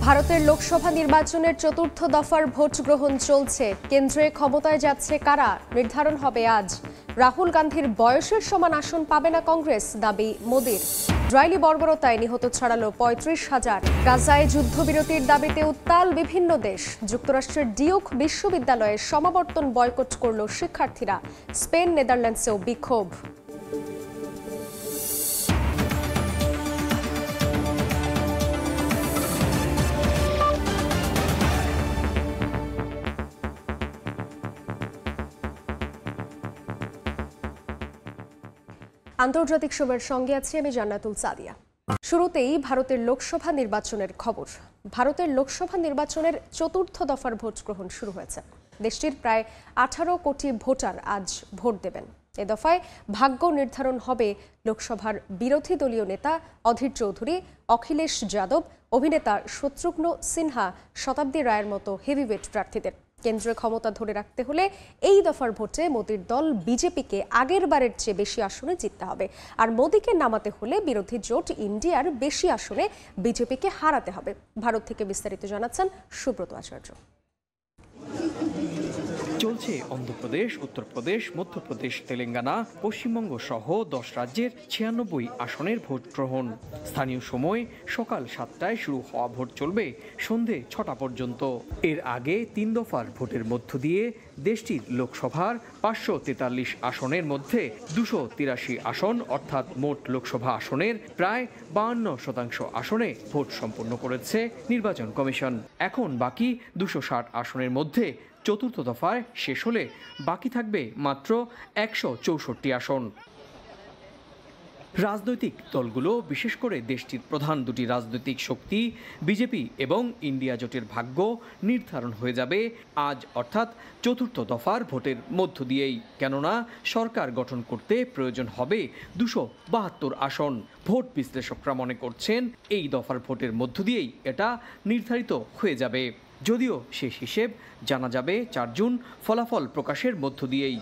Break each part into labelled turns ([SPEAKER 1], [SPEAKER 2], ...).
[SPEAKER 1] ভারতের লোকসভা নির্বাচনের চতুর্থ দফার ভোট গ্রহণ চলছে। কেন্দ্রে ক্ষমতায় যাচ্ছে কারা নির্ধারণ হবে আজ। রাহুল গান্ধীর বয়সের সমান আসন পাবে না কংগ্রেস, দাবি মোদির। ইসরায়েলি বর্বরতায় নিহত ছড়ালো ৩৫,০০০। গাজায় যুদ্ধবিরতির দাবিতে উত্তাল বিভিন্ন দেশ। যুক্তরাষ্ট্রের ডিউক বিশ্ববিদ্যালয়ে সমাবর্তন বয়কট করল শিক্ষার্থীরা। স্পেন, নেদারল্যান্ডসেও বিক্ষোভ। আন্তর্জাতিক সময়ের সঙ্গে আছি আমি জান্নাতুল সাদিয়া। শুরুতেই ভারতের লোকসভা নির্বাচনের খবর। ভারতের লোকসভা নির্বাচনের চতুর্থ দফার ভোট গ্রহণ শুরু হয়েছে। দেশটির প্রায় 18 কোটি ভোটার আজ ভোট দেবেন। এ দফায় ভাগ্য নির্ধারণ হবে লোকসভার বিরোধী দলীয় নেতা অধীর চৌধুরী, অখিলেশ যাদব, অভিনেতা শত্রুঘ্ন সিনহা, শতাব্দী রায়ের মতো হেভিওয়েট প্রার্থীদের। কেন্দ্রে ক্ষমতা ধরে রাখতে হলে এই দফার ভোটে মোদির দল বিজেপিকে আগের বারের চেয়ে বেশি আসনে জিততে হবে। আর মোদিকে নামাতে হলে বিরোধী জোট ইন্ডিয়ার বেশি আসনে বিজেপিকে হারাতে হবে। ভারত থেকে বিস্তারিত জানাচ্ছেন সুব্রত আচার্য।
[SPEAKER 2] চলছে অন্ধ্রপ্রদেশ, উত্তরপ্রদেশ, মধ্যপ্রদেশ, তেলেঙ্গানা, পশ্চিমবঙ্গ সহ 10 রাজ্যের 96 আসনের ভোট গ্রহণ। স্থানীয় সময় সকাল 7টায় শুরু হওয়া ভোট চলবে সন্ধে 6টা পর্যন্ত। এর আগে 3 দফার ভোটের মধ্য দিয়ে দেশটির লোকসভার 543 আসনের মধ্যে 283 আসন অর্থাৎ মোট লোকসভা আসনের প্রায় 52% আসনে ভোট সম্পন্ন করেছে নির্বাচন কমিশন। এখন বাকি 260 আসনের মধ্যে চতুর্থ দফায় শেষ হলে বাকি থাকবে মাত্র 164 আসন। রাজনৈতিক দলগুলো, বিশেষ করে দেশটির প্রধান দুটি রাজনৈতিক শক্তি বিজেপি এবং ইন্ডিয়া জোটের ভাগ্য নির্ধারণ হয়ে যাবে আজ অর্থাৎ চতুর্থ দফার ভোটের মধ্য দিয়েই। কেননা সরকার গঠন করতে প্রয়োজন হবে 272 আসন। ভোট বিশ্লেষকরা মনে করছেন এই দফার ভোটের মধ্য দিয়েই এটা নির্ধারিত হয়ে যাবে, যদিও শেষ হিসেব জানা যাবে 4 জুন ফলাফল প্রকাশের মধ্য দিয়েই।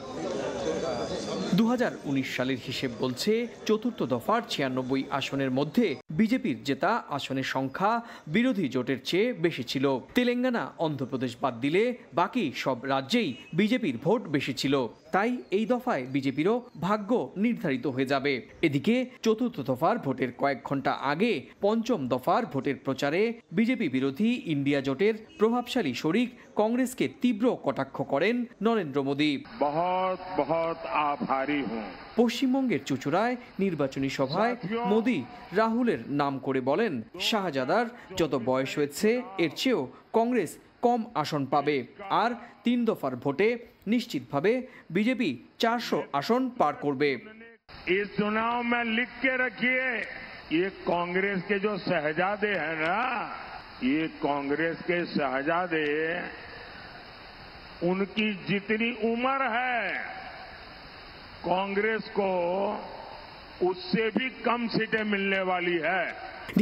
[SPEAKER 2] 2019 সালের হিসেব বলছে চতুর্থ দফার 96 আসনের মধ্যে বিজেপির জেতা আসনের সংখ্যা বিরোধী জোটের চেয়ে বেশি ছিল। তেলেঙ্গানা, অন্ধ্রপ্রদেশ বাদ দিলে বাকি সব রাজ্যেই বিজেপির ভোট বেশি ছিল। তাই এই দফায় বিজেপিরও ভাগ্য নির্ধারিত হয়ে যাবে। এদিকে চতুর্থ দফার ভোটের কয়েক ঘন্টা আগে পঞ্চম দফার ভোটের প্রচারে বিজেপি বিরোধী ইন্ডিয়া জোটের প্রভাবশালী শরিক কংগ্রেসকে তীব্র কটাক্ষ করেন নরেন্দ্র মোদী। পশ্চিমবঙ্গের চুঁচুড়ায় নির্বাচনী সভায় মোদী রাহুলের নাম করে বলেন, শাহজাদার যত বয়স হয়েছে এর চেয়েও কংগ্রেস কম আসন পাবে। আর 3 দফার ভোটে নিশ্চিতভাবে বিজেপি 400 আসন পার করবে।
[SPEAKER 3] इस चुनाव में लिख के रखिए, ये कांग्रेस के जो शहजादे हैं ना, ये कांग्रेस के शहजादे, उनकी जितनी उम्र है कांग्रेस को उससे भी कम सीटें मिलने वाली है।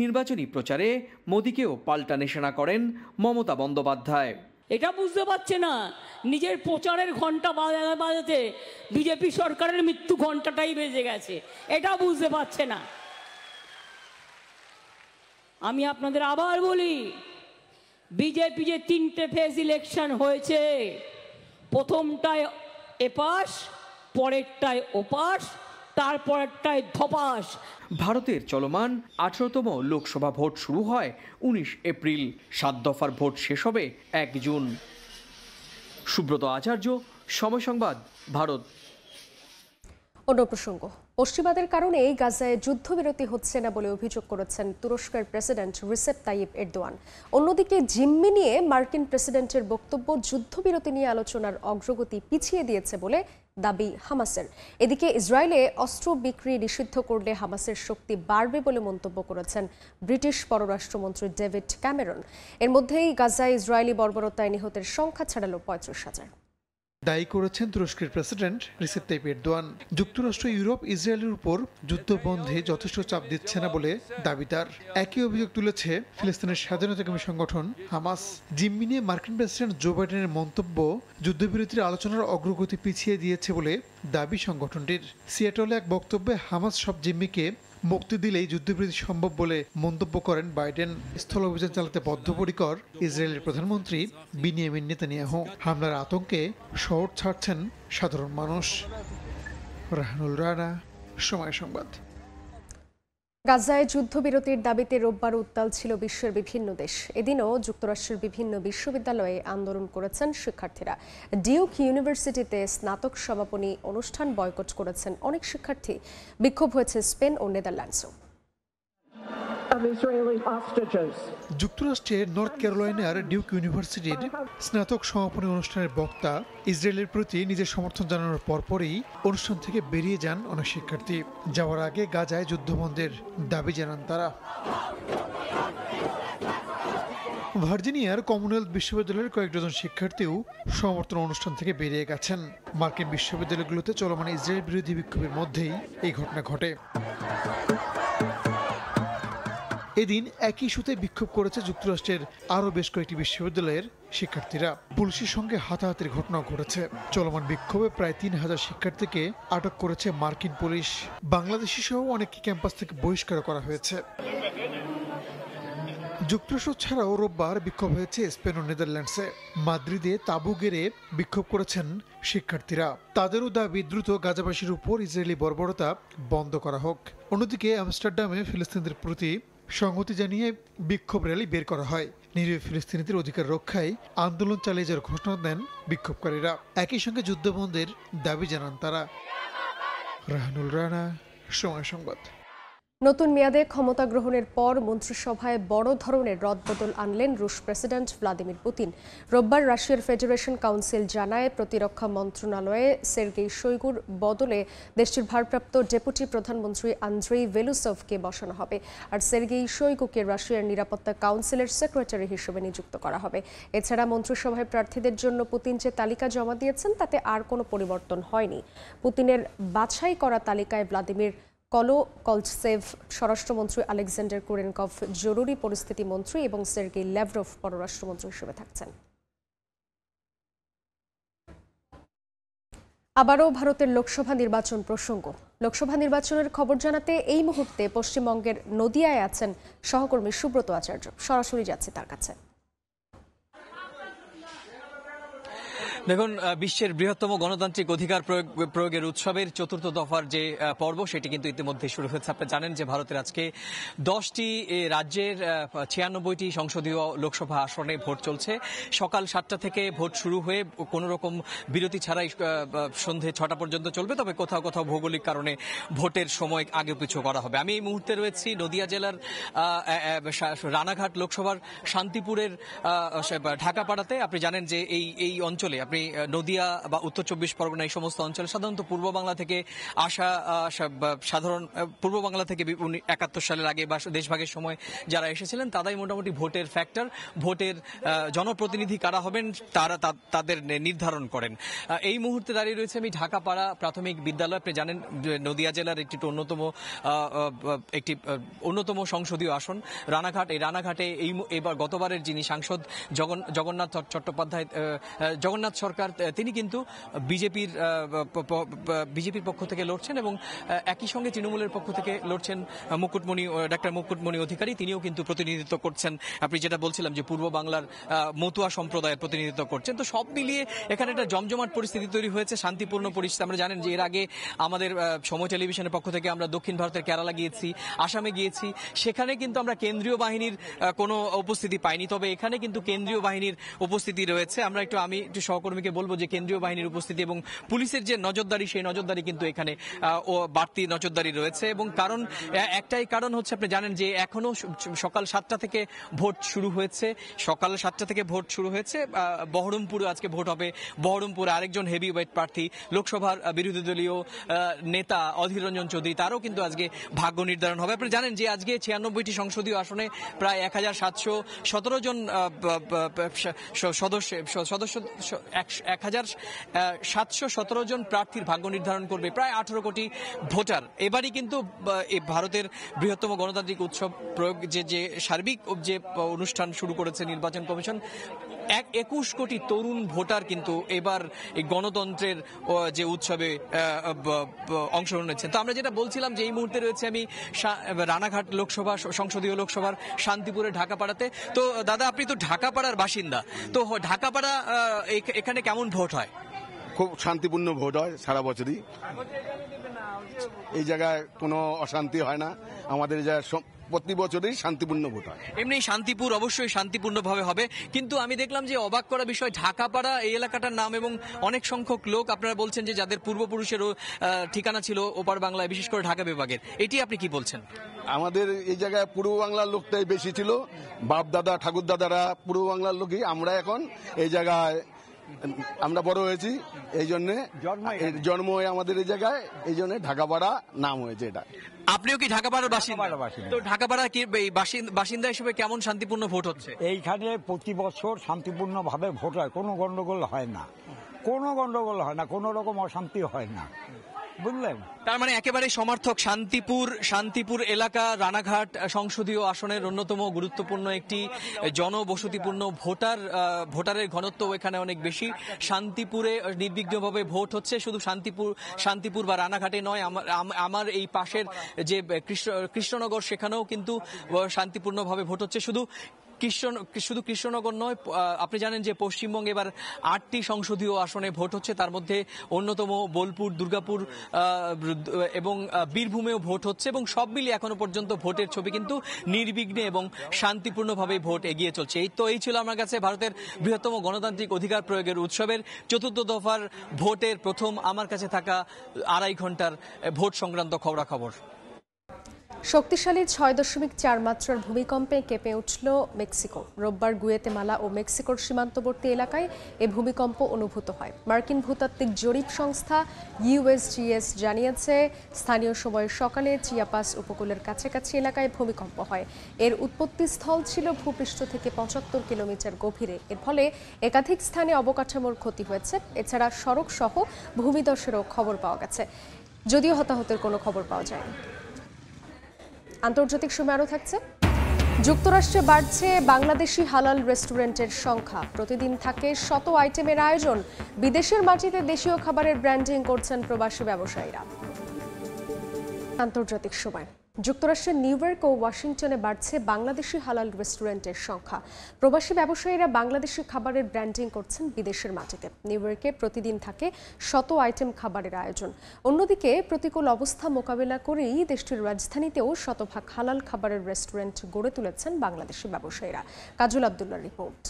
[SPEAKER 2] নির্বাচনী প্রচারে মোদীকেও পাল্টা নিশানা করেন মমতা বন্দ্যোপাধ্যায়।
[SPEAKER 4] এটা বুঝতে পারছে না, নিজের প্রচারের ঘন্টা বাজাতে বিজেপি সরকারের মৃত্যু ঘন্টাটাই বেজে গেছে, এটা বুঝতে পারছে না। আমি আপনাদের আবার বলি, বিজেপি যে 3টে ফেজ ইলেকশন হয়েছে, প্রথমটায় এপাশ, পরেরটায় ওপাশ, তারপরেরটায় ধপাস।
[SPEAKER 2] ভারতের চলমান 18তম লোকসভা ভোট শুরু হয় 19 এপ্রিল। 7 দফার ভোট শেষ হবে 1 জুন। সুব্রত আচার্য, সময় সংবাদ, ভারত।
[SPEAKER 1] অন্য প্রসঙ্গ, পশ্চিমাদের কারণে গাজায় যুদ্ধবিরতি হচ্ছে না বলে অভিযোগ করেছেন তুরস্কের প্রেসিডেন্ট রিসেপ তাইয়িপ এরদোয়ান। অন্যদিকে জিম্মি নিয়ে মার্কিন প্রেসিডেন্টের বক্তব্য যুদ্ধবিরতি নিয়ে আলোচনার অগ্রগতি পিছিয়ে দিয়েছে বলে দাবি হামাসের। এদিকে ইসরায়েলে অস্ত্র বিক্রি নিষিদ্ধ করলে হামাসের শক্তি বাড়বে বলে মন্তব্য করেছেন ব্রিটিশ পররাষ্ট্রমন্ত্রী ডেভিড ক্যামেরন। এর মধ্যেই গাজায় ইসরায়েলি বর্বরতায় নিহতের সংখ্যা ছাড়ালো 35,000।
[SPEAKER 5] দায়ী করেছেন তুরস্কের প্রেসিডেন্ট রিসেপ তাইয়িপ এরদোয়ান। যুক্তরাষ্ট্র, ইউরোপ ইসরায়েলের উপর যুদ্ধবন্ধে যথেষ্ট চাপ দিচ্ছে না বলে দাবি তার। একই অভিযোগ তুলেছে ফিলিস্তিনের স্বাধীনতাকামী সংগঠন হামাস। জিম্মি নিয়ে মার্কিন প্রেসিডেন্ট জো বাইডেনের মন্তব্য যুদ্ধবিরতির আলোচনার অগ্রগতি পিছিয়ে দিয়েছে বলে দাবি সংগঠনটির। সিয়াটলে এক বক্তব্যে হামাস সব জিম্মিকে মুক্তি দিলেই যুদ্ধবিরতি সম্ভব বলে মন্তব্য করেন বাইডেন। স্থল অভিযান চালাতে বদ্ধপরিকর ইসরায়েলের প্রধানমন্ত্রী বিনিয়ামিন নেতানিয়াহু। হামলার আতঙ্কে শহর ছাড়ছেন সাধারণ মানুষ। রাহানুল রানা, সময় সংবাদ।
[SPEAKER 1] গাজায় যুদ্ধবিরতির দাবিতে রোববার উত্তাল ছিল বিশ্বের বিভিন্ন দেশ। এদিনও যুক্তরাষ্ট্রের বিভিন্ন বিশ্ববিদ্যালয়ে আন্দোলন করেছেন শিক্ষার্থীরা। ডিউক ইউনিভার্সিটিতে স্নাতক সমাপনী অনুষ্ঠান বয়কট করেছেন অনেক শিক্ষার্থী। বিক্ষোভ হয়েছে স্পেন ও নেদারল্যান্ডসও।
[SPEAKER 5] যুক্তরাষ্ট্রের নর্থ ক্যারোলাইনার ডিউক ইউনিভার্সিটির স্নাতক সমাপনী অনুষ্ঠানের বক্তা ইসরায়েলের প্রতি নিজের সমর্থন জানানোর পরপরই অনুষ্ঠান থেকে বেরিয়ে যান অনেক শিক্ষার্থী। যাওয়ার আগে গাজায় যুদ্ধবন্ধের দাবি জানান তারা। ভার্জিনিয়ার কমনওয়েলথ বিশ্ববিদ্যালয়ের কয়েক ডজন শিক্ষার্থীও সমর্থন অনুষ্ঠান থেকে বেরিয়ে গেছেন। মার্কিন বিশ্ববিদ্যালয়গুলোতে চলমান ইসরায়েল বিরোধী বিক্ষোভের মধ্যেই এই ঘটনা ঘটে। এদিন একই ইস্যুতে বিক্ষোভ করেছে যুক্তরাষ্ট্রের আরও বেশ কয়েকটি বিশ্ববিদ্যালয়ের শিক্ষার্থীরা। পুলিশের সঙ্গে হাতাহাতির ঘটনাও ঘটেছে। চলমান বিক্ষোভে প্রায় ৩,০০০ শিক্ষার্থীকে আটক করেছে মার্কিন পুলিশ। বাংলাদেশি সহ অনেককে ক্যাম্পাস থেকে বহিষ্কার করা হয়েছে। যুক্তরাষ্ট্র ছাড়াও রোববার বিক্ষোভ হয়েছে স্পেন ও নেদারল্যান্ডসে। মাদ্রিদে তাঁবু গেড়ে বিক্ষোভ করেছেন শিক্ষার্থীরা। তাদেরও দাবি দ্রুত গাজাবাসীর উপর ইসরায়েলি বর্বরতা বন্ধ করা হোক। অন্যদিকে আমস্টারডামে ফিলিস্তিনিদের প্রতি সংহতি জানিয়ে বিক্ষোভ র্যালি বের করা হয়। নিরীহ ফিলিস্তিনিদের অধিকার রক্ষায় আন্দোলন চালিয়ে যাওয়ার ঘোষণা দেন বিক্ষোভকারীরা। একই সঙ্গে যুদ্ধবন্ধের দাবি জানান তারা। রাহানুল রানা, সময় সংবাদ।
[SPEAKER 1] নতুন মেয়াদে ক্ষমতা গ্রহণের পর মন্ত্রিসভায় বড় ধরনের রদবদল আনলেন রুশ প্রেসিডেন্ট ভ্লাদিমির পুতিন। রোববার রাশিয়ার ফেডারেশন কাউন্সিল জানায় প্রতিরক্ষা মন্ত্রণালয়ে সের্গেই শোইগুর বদলে দেশটির ভারপ্রাপ্ত ডেপুটি প্রধানমন্ত্রী আন্দ্রেই ভেলুসভকে বসানো হবে। আর সের্গেই শোইগুকে রাশিয়ার নিরাপত্তা কাউন্সিলের সেক্রেটারি হিসেবে নিযুক্ত করা হবে। এছাড়া মন্ত্রিসভায় প্রার্থীদের জন্য পুতিন যে তালিকা জমা দিয়েছেন তাতে আর কোনো পরিবর্তন হয়নি। পুতিনের বাছাই করা তালিকায় ভ্লাদিমির কলচসেভ স্বরাষ্ট্রমন্ত্রী, আলেকজান্ডার কুরেনকভ জরুরি পরিস্থিতি মন্ত্রী এবং সের্গেই ল্যাভরভ পররাষ্ট্রমন্ত্রী হিসেবে থাকছেন। আবারও ভারতের লোকসভা নির্বাচন প্রসঙ্গ। লোকসভা নির্বাচনের খবর জানাতে এই মুহূর্তে পশ্চিমবঙ্গের নদিয়ায় আছেন সহকর্মী সুব্রত আচার্য। সরাসরি যাচ্ছে তার কাছে।
[SPEAKER 6] দেখুন, বিশ্বের বৃহত্তম গণতান্ত্রিক অধিকার প্রয়োগের উৎসবের চতুর্থ দফার যে পর্ব সেটি কিন্তু ইতিমধ্যে শুরু হয়েছে। আপনি জানেন যে ভারতের আজকে 10টি রাজ্যের 96টি সংসদীয় লোকসভা আসনে ভোট চলছে। সকাল 7টা থেকে ভোট শুরু হয়ে কোনো রকম বিরতি ছাড়াই সন্ধে 6টা পর্যন্ত চলবে। তবে কোথাও কোথাও ভৌগোলিক কারণে ভোটের সময় আগে পিছু করা হবে। আমি এই মুহূর্তে রয়েছি নদিয়া জেলার রানাঘাট লোকসভার শান্তিপুরের ঢাকাপাড়াতে। আপনি জানেন যে এই অঞ্চলে আপনি নদিয়া বা উত্তর 24 পরগনা এই সমস্ত অঞ্চলে সাধারণত পূর্ব বাংলা থেকে আসা সাধারণ পূর্ব বাংলা থেকে 71 সালের আগে বা দেশভাগের সময় যারা এসেছিলেন তারাই মোটামুটি ভোটের ফ্যাক্টর, ভোটের জনপ্রতিনিধি কারা হবেন তারা তাদের নির্ধারণ করেন। এই মুহূর্তে দাঁড়িয়ে রয়েছে আমি ঢাকাপাড়া প্রাথমিক বিদ্যালয়। আপনি জানেন নদিয়া জেলার একটি অন্যতম সংসদীয় আসন রানাঘাট। এই রানাঘাটে এবার গতবারের যিনি সাংসদ জগন্নাথ চট্টোপাধ্যায়, জগন্নাথ সরকার, তিনি কিন্তু বিজেপির পক্ষ থেকে লড়ছেন এবং একই সঙ্গে তৃণমূলের পক্ষ থেকে লড়ছেন ডাক্তার মুকুটমণি অধিকারী, তিনিও কিন্তু প্রতিনিধিত্ব করছেন। আপনি যেটা বলছিলাম যে পূর্ব বাংলার মতুয়া সম্প্রদায়ের প্রতিনিধিত্ব করছেন। তো সব মিলিয়ে এখানে একটা জমজমাট পরিস্থিতি তৈরি হয়েছে, শান্তিপূর্ণ পরিস্থিতি। আমরা জানেন যে এর আগে আমাদের সময় টেলিভিশনের পক্ষ থেকে আমরা দক্ষিণ ভারতের কেরালা গিয়েছি, আসামে গিয়েছি, সেখানে কিন্তু আমরা কেন্দ্রীয় বাহিনীর কোনো উপস্থিতি পাইনি। তবে এখানে কিন্তু কেন্দ্রীয় বাহিনীর উপস্থিতি রয়েছে। আমি একটু সহকর্মীকে বলবো যে কেন্দ্রীয় বাহিনীর উপস্থিতি এবং পুলিশের যে নজরদারি, সেই নজরদারি কিন্তু এখানে বাড়তি নজরদারি রয়েছে। এবং একটাই কারণ হচ্ছে, আপনি জানেন যে এখনো সকাল 7টা থেকে ভোট শুরু হয়েছে। সকাল 7টা থেকে ভোট শুরু হয়েছে। বহরমপুরে আজকে ভোট হবে। বহরমপুরে আরেকজন হেভি ওয়েট প্রার্থী লোকসভার বিরোধী দলীয় নেতা অধীর রঞ্জন চৌধুরী, তারও কিন্তু আজকে ভাগ্য নির্ধারণ হবে। আপনি জানেন যে আজকে 96টি সংসদীয় আসনে প্রায় 1717 জন সদস্য 1717 জন প্রার্থীর ভাগ্য নির্ধারণ করবে প্রায় 18 কোটি ভোটার। এবারই কিন্তু ভারতের বৃহত্তম গণতান্ত্রিক উৎসব প্রয়োগ যে সার্বিক যে অনুষ্ঠান শুরু করেছে নির্বাচন কমিশন, 21 কোটি তরুণ ভোটার কিন্তু এবার এই গণতন্ত্রের যে উৎসবে অংশগ্রহণ নিচ্ছেন। তো আমরা যেটা বলছিলাম যে এই মুহূর্তে রয়েছে আমি রানাঘাট লোকসভা সংসদীয় লোকসভার শান্তিপুরে ঢাকাপাড়াতে। তো দাদা, আপনি তো ঢাকাপাড়ার বাসিন্দা, তো ঢাকাপাড়া এখানে কেমন ভোট হয়?
[SPEAKER 7] খুব শান্তিপূর্ণ ভোট হয় সারা বছরই। এই জায়গায় কোনো অশান্তি হয় না, আমাদের এই জায়গায় প্রতি বছরই শান্তিপূর্ণ ভোট হয়।
[SPEAKER 6] এমনি শান্তিপুর অবশ্যই শান্তিপূর্ণভাবে হবে, কিন্তু আমি দেখলাম যে অবাক করা বিষয়, ঢাকাপাড়া এই এলাকাটার নাম এবং অনেক সংখ্যক লোক আপনারা বলছেন যে যাদের পূর্বপুরুষেরও ঠিকানা ছিল ওপার বাংলায়, বিশেষ করে ঢাকা বিভাগের, এটি আপনি কি বলছেন?
[SPEAKER 7] আমাদের এই জায়গায় পূর্ব বাংলার লোকটাই বেশি ছিল, বাপ দাদা ঠাকুর দাদারা পূর্ব বাংলার লোকই। আমরা এখন এই জায়গায় আমরা বড় হয়েছি, এই জন্যে জন্ম হয়ে আমাদের এই জায়গায়, এই জন্য ঢাকাপাড়া নাম হয়েছে এটা।
[SPEAKER 6] আপনিও কি ঢাকাপাড়ার বাসিন্দা? তো ঢাকাপাড়া কি বাসিন্দা হিসেবে কেমন শান্তিপূর্ণ ভোট হচ্ছে?
[SPEAKER 8] এইখানে প্রতি বছর শান্তিপূর্ণভাবে ভোট হয়, কোনো গন্ডগোল হয় না, কোনো গন্ডগোল হয় না, কোনো রকম অশান্তি হয় না, বুঝলেন?
[SPEAKER 6] তার মানে একেবারে সমর্থক। শান্তিপুর এলাকা রানাঘাট সংসদীয় আসনের অন্যতম গুরুত্বপূর্ণ একটি জনবসতিপূর্ণ ভোটারের ঘনত্ব এখানে অনেক বেশি। শান্তিপুরে নির্বিঘ্নভাবে ভোট হচ্ছে, শুধু শান্তিপুর বা রানাঘাটে নয়, আমার এই পাশের যে কৃষ্ণনগর সেখানেও কিন্তু শান্তিপূর্ণভাবে ভোট হচ্ছে। শুধু কৃষ্ণনগর নয়, আপনি জানেন যে পশ্চিমবঙ্গে এবার 8টি সংসদীয় আসনে ভোট হচ্ছে, তার মধ্যে অন্যতম বোলপুর, দুর্গাপুর এবং বীরভূমেও ভোট হচ্ছে, এবং সব মিলিয়ে এখনো পর্যন্ত ভোটের ছবি কিন্তু নির্বিঘ্নে এবং শান্তিপূর্ণভাবে ভোট এগিয়ে চলছে। এই ছিল আমার কাছে ভারতের বৃহত্তম গণতান্ত্রিক অধিকার প্রয়োগের উৎসবের 4র্থ দফার ভোটের প্রথম আমার কাছে থাকা 2.5 ঘন্টার ভোট সংক্রান্ত খবরাখবর।
[SPEAKER 1] শক্তিশালী 6.4 মাত্রার ভূমিকম্পে কেঁপে উঠল মেক্সিকো। রোববার গুয়েতেমালা ও মেক্সিকোর সীমান্তবর্তী এলাকায় এ ভূমিকম্প অনুভূত হয়। মার্কিন ভূতাত্ত্বিক জরিপ সংস্থা USGS জানিয়েছে, স্থানীয় সময় সকালে চিয়াপাস উপকূলের কাছাকাছি এলাকায় ভূমিকম্প হয়। এর উৎপত্তিস্থল ছিল ভূপৃষ্ঠ থেকে 75 কিলোমিটার গভীরে। এর ফলে একাধিক স্থানে অবকাঠামোর ক্ষতি হয়েছে। এছাড়া সড়ক সহ ভূমিধসেরও খবর পাওয়া গেছে, যদিও হতাহতের কোনো খবর পাওয়া যায়নি। আন্তর্জাতিক সময় আরও থাকছে। যুক্তরাষ্ট্রে বাড়ছে বাংলাদেশি হালাল রেস্টুরেন্টের সংখ্যা। প্রতিদিন থাকে শত আইটেমের আয়োজন। বিদেশের মাটিতে দেশীয় খাবারের ব্র্যান্ডিং করছেন প্রবাসী ব্যবসায়ীরা। আন্তর্জাতিক সময়। যুক্তরাষ্ট্রের নিউ ইয়র্ক ও ওয়াশিংটনে বাড়ছে বাংলাদেশি হালাল রেস্টুরেন্টের সংখ্যা। প্রবাসী ব্যবসায়ীরা বাংলাদেশি খাবারের ব্র্যান্ডিং করছেন বিদেশের মাটিতে। নিউ ইয়র্কে প্রতিদিন থাকে শত আইটেম খাবারের আয়োজন। অন্যদিকে প্রতিকূল অবস্থা মোকাবেলা করেই দেশটির রাজধানীতেও শতভাগ হালাল খাবারের রেস্টুরেন্ট গড়ে তুলেছেন বাংলাদেশি ব্যবসায়ীরা। কাজল আব্দুল্লাহর রিপোর্ট।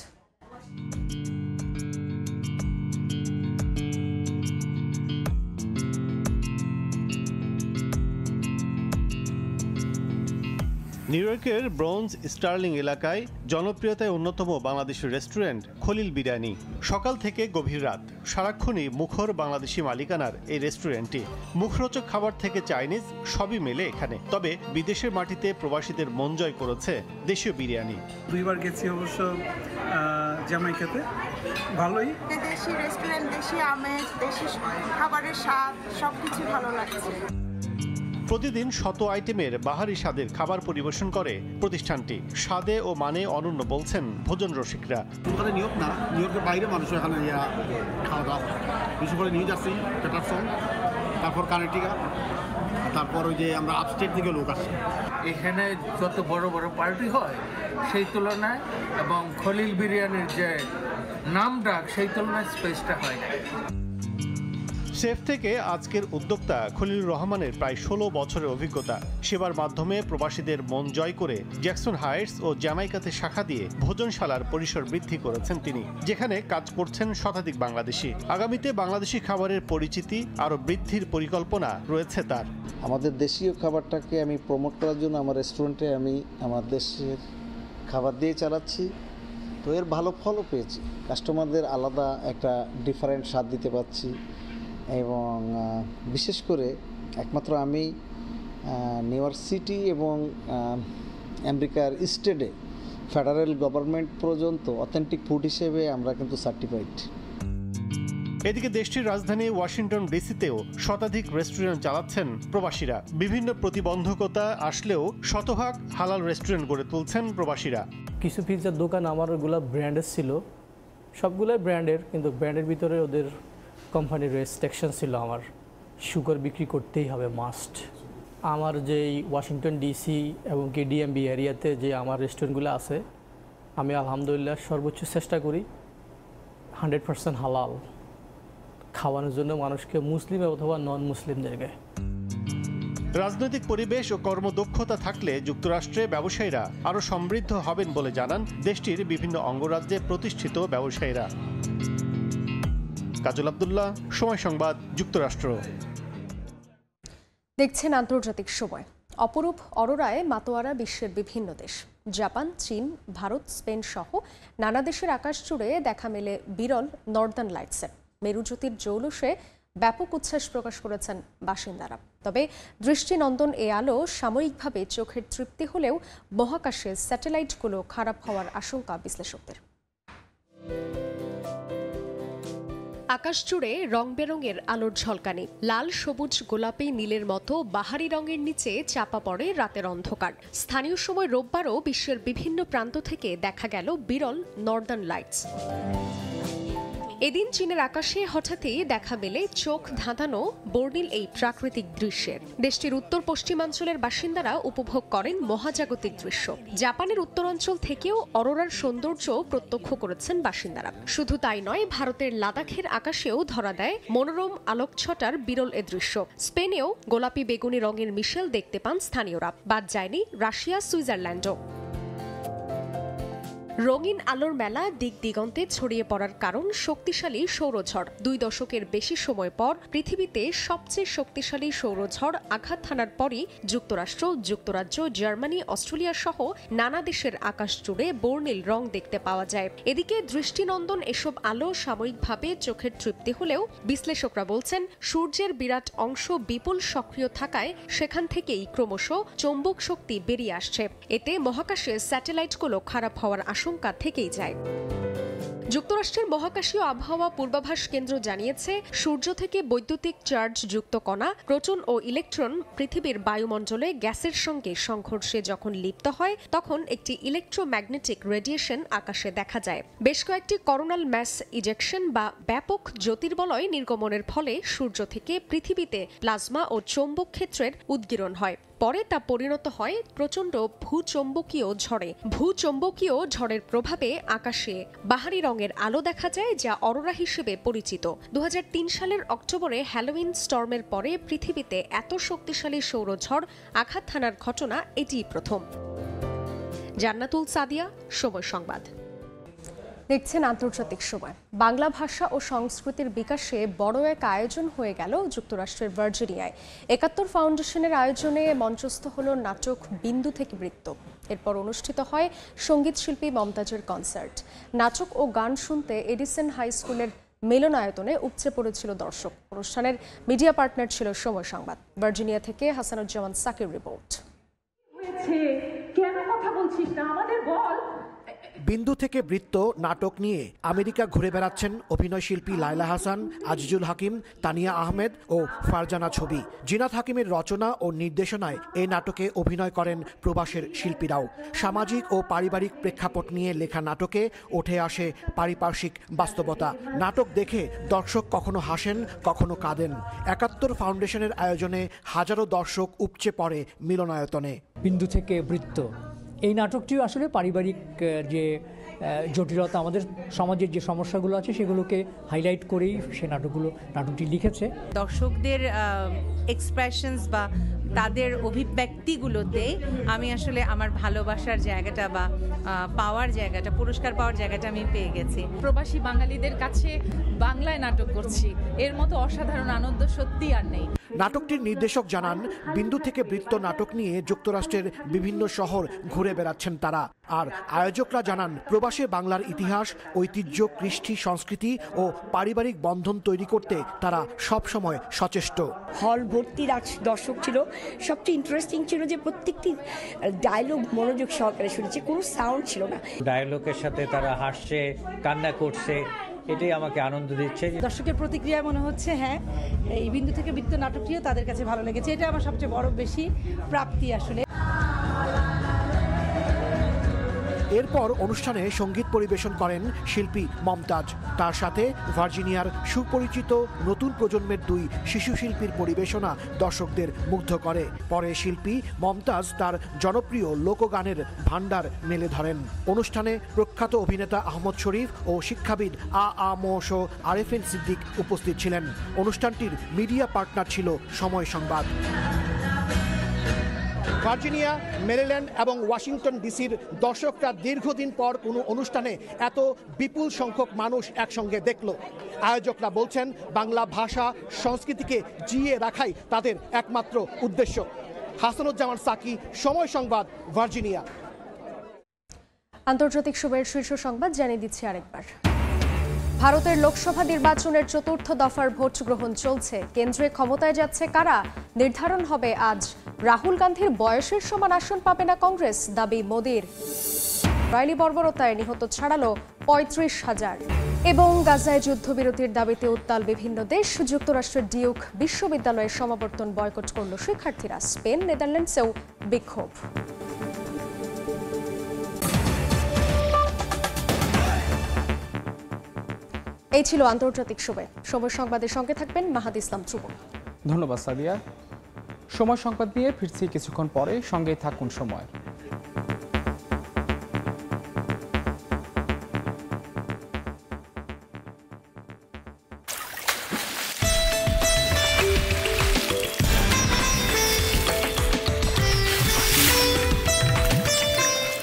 [SPEAKER 9] নিউ ইয়র্কের ব্রোঞ্জ স্টার্লিং এলাকায় জনপ্রিয়তায় অন্যতম বাংলাদেশি রেস্টুরেন্ট খলিল বিরিয়ানি। সকাল থেকে গভীর রাত সারাক্ষণই মুখর বাংলাদেশি মালিকানার এই রেস্টুরেন্টটি। মুখরোচক খাবার থেকে চাইনিজ সবই মেলে এখানে। তবে বিদেশের মাটিতে প্রবাসীদের মন জয় করেছে দেশীয় বিরিয়ানি।
[SPEAKER 10] 2বার গেছি অবশ্য জ্যামাইকাতে, ভালোই।
[SPEAKER 11] দেশি রেস্টুরেন্ট, দেশি আমেজ, দেশি খাবারের স্বাদ সবকিছু ভালো লাগছে।
[SPEAKER 9] প্রতিদিন শত আইটেমের বাহারি স্বাদের খাবার পরিবেশন করে প্রতিষ্ঠানটি। স্বাদে ও মানে অনন্য বলছেন ভোজন রসিকরা।
[SPEAKER 12] নিউ ইয়র্ক না, নিউ ইয়র্কের বাইরে মানুষ এখানে খাওয়া দাওয়া, বিশেষ করে নিউ জার্সি, প্যাটারসন, তারপর কানেকটিকা, তারপর ওই যে আমরা আপস্টেট থেকে লোক আসছে।
[SPEAKER 13] এখানে যত বড় বড় পার্টি হয় সেই তুলনায়, এবং খলিল বিরিয়ানির যে নাম ডাক সেই তুলনায় স্পেসটা হয়।
[SPEAKER 9] শেফ থেকে আজকের উদ্যোক্তা খলিলুর রহমানের প্রায় 16 বছরের অভিজ্ঞতা। সেবার মাধ্যমে প্রবাসীদের মন জয় করে জ্যাকসন হাইটস ও জ্যামাইকাতে শাখা দিয়ে ভোজনশালার পরিসর বৃদ্ধি করেছেন তিনি, যেখানে কাজ করছেন শতাধিক বাংলাদেশি। আগামীতে বাংলাদেশি খাবারের পরিচিতি আরও বৃদ্ধির পরিকল্পনা রয়েছে তার।
[SPEAKER 14] আমাদের দেশীয় খাবারটাকে আমি প্রমোট করার জন্য আমার রেস্টুরেন্টে আমি আমার দেশের খাবার দিয়ে চালাচ্ছি। তো এর ভালো ফলও পেয়েছি। কাস্টমারদের আলাদা একটা ডিফারেন্ট স্বাদ দিতে পারছি, এবং বিশেষ করে একমাত্র আমি নিউ ইয়র্ক সিটি এবং আমেরিকার স্টেটে ফেডারেল গভর্নমেন্ট পর্যন্ত অথেন্টিক ফুড হিসেবে আমরা কিন্তু সার্টিফাইড।
[SPEAKER 9] এদিকে দেশটির রাজধানী ওয়াশিংটন ডিসিতেও শতাধিক রেস্টুরেন্ট চালাচ্ছেন প্রবাসীরা। বিভিন্ন প্রতিবন্ধকতা আসলেও শতভাগ হালাল রেস্টুরেন্ট গড়ে তুলছেন প্রবাসীরা।
[SPEAKER 15] কিছু পিৎজার দোকান আমার ওগুলো ব্র্যান্ডের ছিল, সবগুলোই ব্র্যান্ডের, কিন্তু ব্র্যান্ডের ভিতরে ওদের কোম্পানির রেস্ট্রিকশন ছিল আমার সুগার বিক্রি করতেই হবে মাস্ট। আমার যেই ওয়াশিংটন ডিসি এবং কি ডিএমবি এরিয়াতে যে আমার রেস্টুরেন্টগুলো আছে, আমি আলহামদুলিল্লাহ সর্বোচ্চ চেষ্টা করি 100% হালাল খাওয়ানোর জন্য মানুষকে, মুসলিম অথবা নন মুসলিমদেরকে।
[SPEAKER 9] রাজনৈতিক পরিবেশ ও কর্মদক্ষতা থাকলে যুক্তরাষ্ট্রে ব্যবসায়ীরা আরও সমৃদ্ধ হবেন বলে জানান দেশটির বিভিন্ন অঙ্গরাজ্যে প্রতিষ্ঠিত ব্যবসায়ীরা। কাজল আব্দুল্লাহ, সময় সংবাদ, যুক্তরাষ্ট্র।
[SPEAKER 1] দেখছেন আন্তর্জাতিক সময়। অপরূপ অরোরায় মাতোয়ারা বিশ্বের বিভিন্ন দেশ। জাপান, চীন, ভারত, স্পেন সহ নানা দেশের আকাশ জুড়ে দেখা মেলে বিরল নর্দার্ন লাইটসের। মেরুজ্যোতির জৌলুসে ব্যাপক উচ্ছ্বাস প্রকাশ করেছেন বাসিন্দারা। তবে দৃষ্টিনন্দন এ আলো সাময়িকভাবে চোখের তৃপ্তি হলেও মহাকাশে স্যাটেলাইটগুলো খারাপ হওয়ার আশঙ্কা বিশ্লেষকদের। আকাশ জুড়ে রং বেরঙের আলোর ঝলকানি, লাল, সবুজ, গোলাপি, নীলের মতো বাহারি রঙের নিচে চাপা পড়ে রাতের অন্ধকার। স্থানীয় সময় রোববারও বিশ্বের বিভিন্ন প্রান্ত থেকে দেখা গেল বিরল নর্দার্ন লাইটস। এদিন চীনের আকাশে হঠাৎই দেখা মেলে চোখ ধাঁধানো বর্ণিল এই প্রাকৃতিক দৃশ্যের। দেশটির উত্তর পশ্চিমাঞ্চলের বাসিন্দারা উপভোগ করেন মহাজাগতিক দৃশ্য। জাপানের উত্তরাঞ্চল থেকেও অরোরার সৌন্দর্য প্রত্যক্ষ করেছেন বাসিন্দারা। শুধু তাই নয়, ভারতের লাদাখের আকাশেও ধরা দেয় মনোরম আলোকছটার বিরল এ দৃশ্য। স্পেনেও গোলাপি বেগুনি রঙের মিশেল দেখতে পান স্থানীয়রা। বাদ যায়নি রাশিয়া, সুইজারল্যান্ডও। রঙিন আলোর মেলা দিক দিগন্তে ছড়িয়ে পড়ার কারণ শক্তিশালী সৌরঝড়। 2 দশকের বেশি সময় পর পৃথিবীতে সবচেয়ে শক্তিশালী সৌরঝড় আঘাত হানার পরই যুক্তরাষ্ট্র, যুক্তরাজ্য, জার্মানি, অস্ট্রেলিয়া সহ নানা দেশের আকাশ জুড়ে বর্ণিল রং দেখতে পাওয়া যায়। এদিকে দৃষ্টিনন্দন এসব আলো সাময়িকভাবে চোখের তৃপ্তি হলেও বিশ্লেষকরা বলছেন সূর্যের বিরাট অংশ বিপুল সক্রিয় থাকায় সেখান থেকেই ক্রমশ চৌম্বক শক্তি বেরিয়ে আসছে। এতে মহাকাশে স্যাটেলাইটগুলো খারাপ হওয়ার আশঙ্কা থেকেই যায়। যুক্তরাষ্ট্রের মহাকাশীয় আবহাওয়া পূর্বাভাস কেন্দ্র জানিয়েছে, সূর্য থেকে বৈদ্যুতিক চার্জ যুক্ত কণা, প্রোটন ও ইলেকট্রন পৃথিবীর বায়ুমণ্ডলে গ্যাসের সঙ্গে সংঘর্ষে যখন লিপ্ত হয় তখন একটি ইলেকট্রোম্যাগনেটিক রেডিয়েশন আকাশে দেখা যায়। বেশ কয়েকটি করোনাল ম্যাস ইজেকশন বা ব্যাপক জ্যোতির্বলয় নির্গমনের ফলে সূর্য থেকে পৃথিবীতে প্লাজমা ও চৌম্বক ক্ষেত্রের উদ্গীরণ হয়। পরে তা পরিণত হয় প্রচণ্ড ভূচৌম্বকীয় ঝড়ে। ভূচৌম্বকীয় ঝড়ের প্রভাবে আকাশে বাহারি রঙের আলো দেখা যায়, যা অরোরা হিসেবে পরিচিত। 2003 সালের অক্টোবরে হ্যালোউইন স্টর্মের পরে পৃথিবীতে এত শক্তিশালী সৌরঝড় আঘাত হানার ঘটনা এটিই প্রথম। জান্নাতুল সাদিয়া, সময় সংবাদ। দেখছেন আন্তর্জাতিক সময়। বাংলা ভাষা ও সংস্কৃতির বিকাশে বড় এক আয়োজন হয়ে গেল যুক্তরাষ্ট্রের ভার্জিনিয়ায়। 71 ফাউন্ডেশনের আয়োজনে মঞ্চস্থ হল নাটক বিন্দু থেকে বৃত্ত। এরপর অনুষ্ঠিত হয় সঙ্গীত শিল্পী মমতাজের কনসার্ট। নাটক ও গান শুনতে এডিসন হাই স্কুলের মিলনায়তনে উপচে পড়েছিল দর্শক। অনুষ্ঠানের মিডিয়া পার্টনার ছিল সময় সংবাদ। ভার্জিনিয়া থেকে হাসানুজ্জামান সাকির রিপোর্ট।
[SPEAKER 16] কেন কথা বলছিস না, আমাদের বল।
[SPEAKER 17] বিন্দু থেকে বৃত্ত নাটক নিয়ে আমেরিকা ঘুরে বেড়াচ্ছেন অভিনয় শিল্পী লায়লা হাসান, আজিজুল হাকিম, তানিয়া আহমেদ ও ফারজানা ছবি। জিনাত হাকিমের রচনা ও নির্দেশনায় এই নাটকে অভিনয় করেন প্রবাসের শিল্পীরাও। সামাজিক ও পারিবারিক প্রেক্ষাপট নিয়ে লেখা নাটকে উঠে আসে পারিপার্শ্বিক বাস্তবতা। নাটক দেখে দর্শক কখনো হাসেন, কখনো কাঁদেন। 71 ফাউন্ডেশনের আয়োজনে হাজারো দর্শক উপচে পড়ে মিলনায়তনে।
[SPEAKER 18] বিন্দু থেকে বৃত্ত এই নাটকটিও আসলে পারিবারিক যে জটিলতা, আমাদের সমাজের যে সমস্যাগুলো আছে সেগুলোকে হাইলাইট করেই সে নাটকটি লিখেছে।
[SPEAKER 19] দর্শকদের এক্সপ্রেশনস বা তাদের অভিব্যক্তিগুলোতে আমি আসলে আমার ভালোবাসার জায়গাটা বা পাওয়ার জায়গাটা, পুরস্কার পাওয়ার জায়গাটা আমি পেয়ে গেছি।
[SPEAKER 16] প্রবাসী বাঙালিদের কাছে বাংলায় নাটক করছি, এর মতো অসাধারণ আনন্দ সত্যি আর নেই।
[SPEAKER 17] নাটকটির নির্দেশক জানান, বিন্দু থেকে বৃত্ত নাটক নিয়ে যুক্তরাষ্ট্রের বিভিন্ন শহর ঘুরে বেড়াচ্ছেন তারা। আর আয়োজকরা জানান, প্রবাসে বাংলার ইতিহাস, ঐতিহ্য, কৃষ্টি, সংস্কৃতি ও পারিবারিক বন্ধন তৈরি করতে তারা সবসময় সচেষ্ট।
[SPEAKER 20] হল ভর্তি দর্শক ছিল। সবচেয়ে ইন্টারেস্টিং ছিল যে প্রত্যেকটি ডায়লগ মনোযোগ সহকারে শুনেছে, কোনো সাউন্ড ছিল না।
[SPEAKER 21] ডায়লগের সাথে তারা হাসছে, কান্না করছে, এটাই আমাকে আনন্দ দিচ্ছে।
[SPEAKER 22] দর্শকের প্রতিক্রিয়া মনে হচ্ছে হ্যাঁ, এই বিন্দু থেকে বৃত্ত নাটকটিও তাদের কাছে ভালো লেগেছে। এটা আমার সবচেয়ে বড় বেশি প্রাপ্তি আসলে।
[SPEAKER 17] এরপর অনুষ্ঠানে সঙ্গীত পরিবেশন করেন শিল্পী মমতাজ। তার সাথে ভার্জিনিয়ার সুপরিচিত নতুন প্রজন্মের 2 শিশু শিল্পীর পরিবেশনা দর্শকদের মুগ্ধ করে। পরে শিল্পী মমতাজ তার জনপ্রিয় লোকগানের ভান্ডার মেলে ধরেন। অনুষ্ঠানে প্রখ্যাত অভিনেতা আহমদ শরীফ ও শিক্ষাবিদ আরেফিন সিদ্দিক উপস্থিত ছিলেন। অনুষ্ঠানটির মিডিয়া পার্টনার ছিল সময় সংবাদ। ভার্জিনিয়া, মেরিল্যান্ড এবং ওয়াশিংটন ডিসির দর্শকরা দীর্ঘদিন পর কোনো অনুষ্ঠানে এত বিপুল সংখ্যক মানুষ একসঙ্গে দেখল। আয়োজকরা বলছেন বাংলা ভাষা সংস্কৃতিকে জিইয়ে রাখাই তাদের একমাত্র উদ্দেশ্য। হাসানুজ্জামান সাকি, সময় সংবাদ, ভার্জিনিয়া।
[SPEAKER 1] আন্তর্জাতিক সময়ের শীর্ষ সংবাদ জানিয়ে দিচ্ছি আরেকবার। ভারতের লোকসভা নির্বাচনের 4র্থ দফার ভোট গ্রহণ চলছে। কেন্দ্রে ক্ষমতায় যাচ্ছে কারা নির্ধারণ হবে আজ। রাহুল গান্ধীর বয়সের সমান আসন পাবে না কংগ্রেস, দাবি মোদির। ইসরায়েলি বর্বরতায় নিহত ছাড়ালো 35,000। এবং গাজায় যুদ্ধবিরতির দাবিতে উত্তাল বিভিন্ন দেশ। যুক্তরাষ্ট্রের ডিউক বিশ্ববিদ্যালয়ের সমাবর্তন বয়কট করল শিক্ষার্থীরা। স্পেন, নেদারল্যান্ডসেও বিক্ষোভ। এই ছিল আন্তর্জাতিক সময় সংবাদের সঙ্গে থাকবেন মাহাদ ইসলাম ধ্রুব।
[SPEAKER 23] ধন্যবাদ সাদিয়া। সময় সংবাদ নিয়ে ফিরছি কিছুক্ষণ পরে, সঙ্গেই থাকুন সময়।